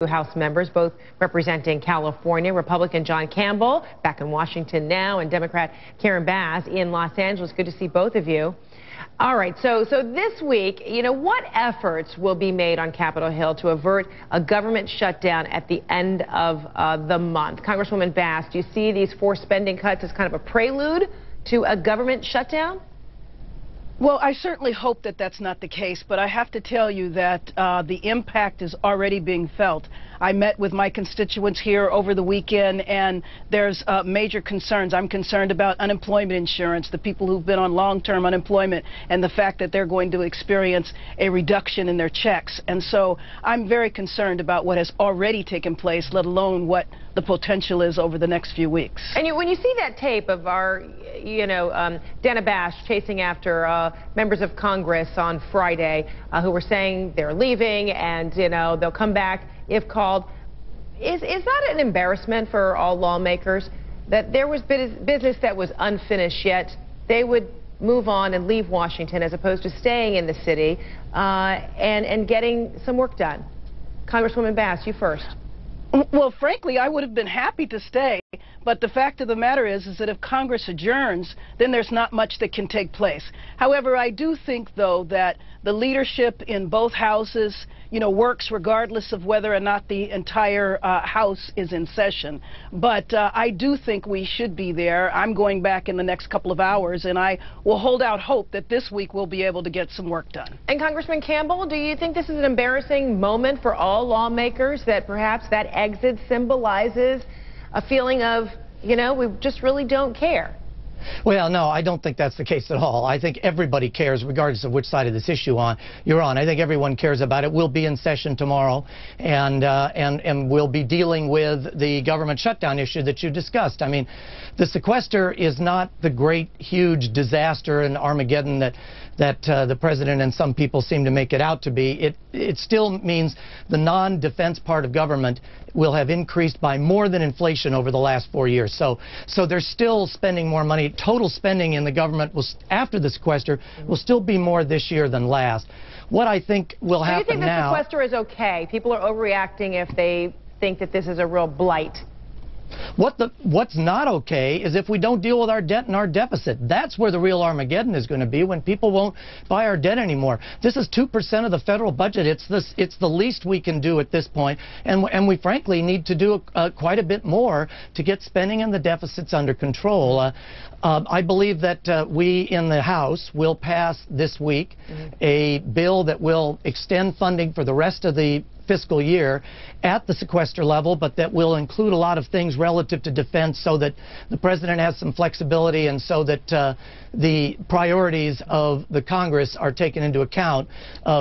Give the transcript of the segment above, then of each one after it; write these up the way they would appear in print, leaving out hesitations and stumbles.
House members, both representing California, Republican John Campbell, back in Washington now, and Democrat Karen Bass in Los Angeles. Good to see both of you. All right, so this week, what efforts will be made on Capitol Hill to avert a government shutdown at the end of the month? Congresswoman Bass, do you see these forced spending cuts as kind of a prelude to a government shutdown? Well, I certainly hope that that's not the case, but I have to tell you that the impact is already being felt. I met with my constituents here over the weekend, and there's major concerns. I'm concerned about unemployment insurance, the people who've been on long-term unemployment, and the fact that they're going to experience a reduction in their checks. And so I'm very concerned about what has already taken place, let alone what the potential is over the next few weeks. And when you see that tape of our, Dana Bash chasing after members of Congress on Friday who were saying they're leaving and, they'll come back if called, is that an embarrassment for all lawmakers that there was business that was unfinished yet they would move on and leave Washington as opposed to staying in the city and getting some work done? Congresswoman Bass, you first. Well, frankly, I would have been happy to stay, but the fact of the matter is that if Congress adjourns, then there's not much that can take place. However, I do think, though, that the leadership in both houses, works regardless of whether or not the entire House is in session. But I do think we should be there. I'm going back in the next couple of hours, and I will hold out hope that this week we'll be able to get some work done. And Congressman Campbell, do you think this is an embarrassing moment for all lawmakers, that perhaps that exit symbolizes a feeling of, we just really don't care? Well, no, I don't think that's the case at all. I think everybody cares, regardless of which side of this issue you're on. I think everyone cares about it. We'll be in session tomorrow, and we'll be dealing with the government shutdown issue that you discussed. I mean, the sequester is not the great, huge disaster and Armageddon that the president and some people seem to make it out to be. It still means the non-defense part of government will have increased by more than inflation over the last 4 years. So they're still spending more money. Total spending in the government after the sequester will still be more this year than last. What I think will happen now... Do you think the sequester is okay? People are overreacting if they think that this is a real blight. What's not okay is if we don't deal with our debt and our deficit. That's where the real Armageddon is going to be, when people won't buy our debt anymore. This is 2% of the federal budget. It's the least we can do at this point, and we frankly need to do quite a bit more to get spending and the deficits under control. I believe that we in the House will pass this week a bill that will extend funding for the rest of the fiscal year at the sequester level, but that will include a lot of things relative to defense, so that the president has some flexibility and so that the priorities of the Congress are taken into account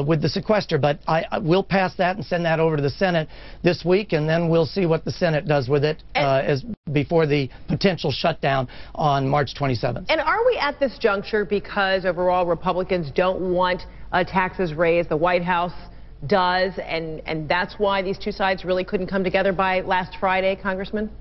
with the sequester. But I will pass that and send that over to the Senate this week, and then we'll see what the Senate does with it before the potential shutdown on March 27th. And are we at this juncture because overall Republicans don't want taxes raised? The White House does, and that's why these two sides really couldn't come together by last Friday, Congressman?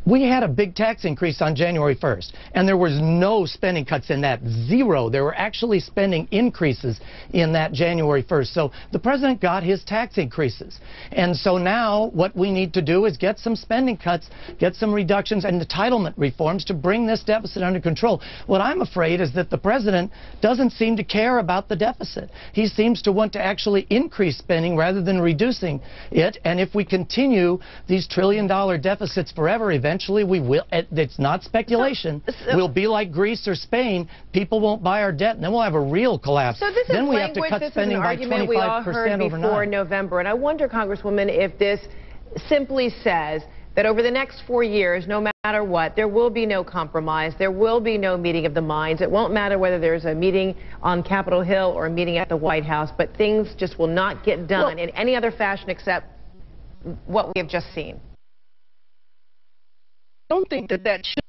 We had a big tax increase on January 1st, and there was no spending cuts in that. Zero. There were actually spending increases in that January 1st. So the president got his tax increases. And so now what we need to do is get some spending cuts, get some reductions and entitlement reforms to bring this deficit under control. What I'm afraid is that the president doesn't seem to care about the deficit. He seems to want to actually increase spending rather than reducing it. And if we continue these trillion-dollar deficits forever, eventually we will. It's not speculation. We'll be like Greece or Spain. People won't buy our debt, and then we'll have a real collapse. So this then is we have to cut spending by 25% we all heard before November. And I wonder, Congresswoman, if this simply says that over the next 4 years, no matter what, there will be no compromise. There will be no meeting of the minds. It won't matter whether there's a meeting on Capitol Hill or a meeting at the White House, but things just will not get done in any other fashion except what we have just seen. I don't think that should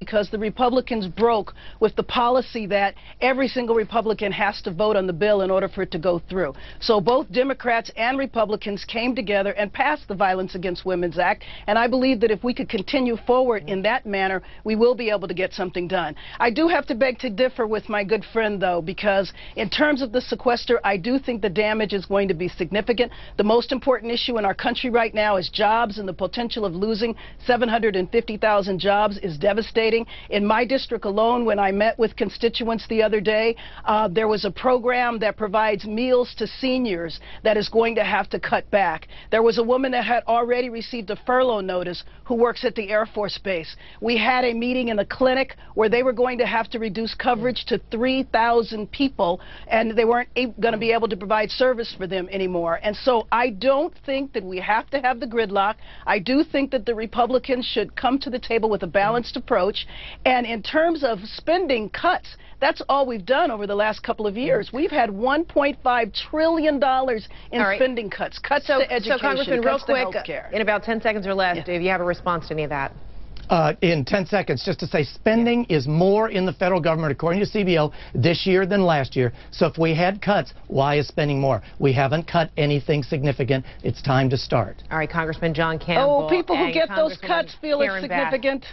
because the Republicans broke with the policy that every single Republican has to vote on the bill in order for it to go through. So both Democrats and Republicans came together and passed the Violence Against Women's Act, and I believe that if we could continue forward in that manner, we will be able to get something done. I do have to beg to differ with my good friend, though, because in terms of the sequester, I do think the damage is going to be significant. The most important issue in our country right now is jobs, and the potential of losing 750,000 jobs is devastating. In my district alone, when I met with constituents the other day, there was a program that provides meals to seniors that is going to have to cut back. There was a woman that had already received a furlough notice who works at the Air Force Base. We had a meeting in a clinic where they were going to have to reduce coverage to 3,000 people, and they weren't going to be able to provide service for them anymore. And so I don't think that we have to have the gridlock. I do think that the Republicans should come to the table with a balanced approach. And in terms of spending cuts, that's all we've done over the last couple of years. We've had $1.5 trillion in spending cuts, cuts to education, so Congressman, real cuts to quick, healthcare. in about 10 seconds or less, if you have a response to any of that. In 10 seconds, just to say spending is more in the federal government, according to CBO, this year than last year. So if we had cuts, why is spending more? We haven't cut anything significant. It's time to start. All right, Congressman John Campbell. Oh, people who get those cuts feel it's significant.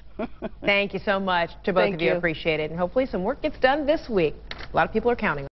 Thank you so much to both of you. Appreciate it. And hopefully some work gets done this week. A lot of people are counting on it.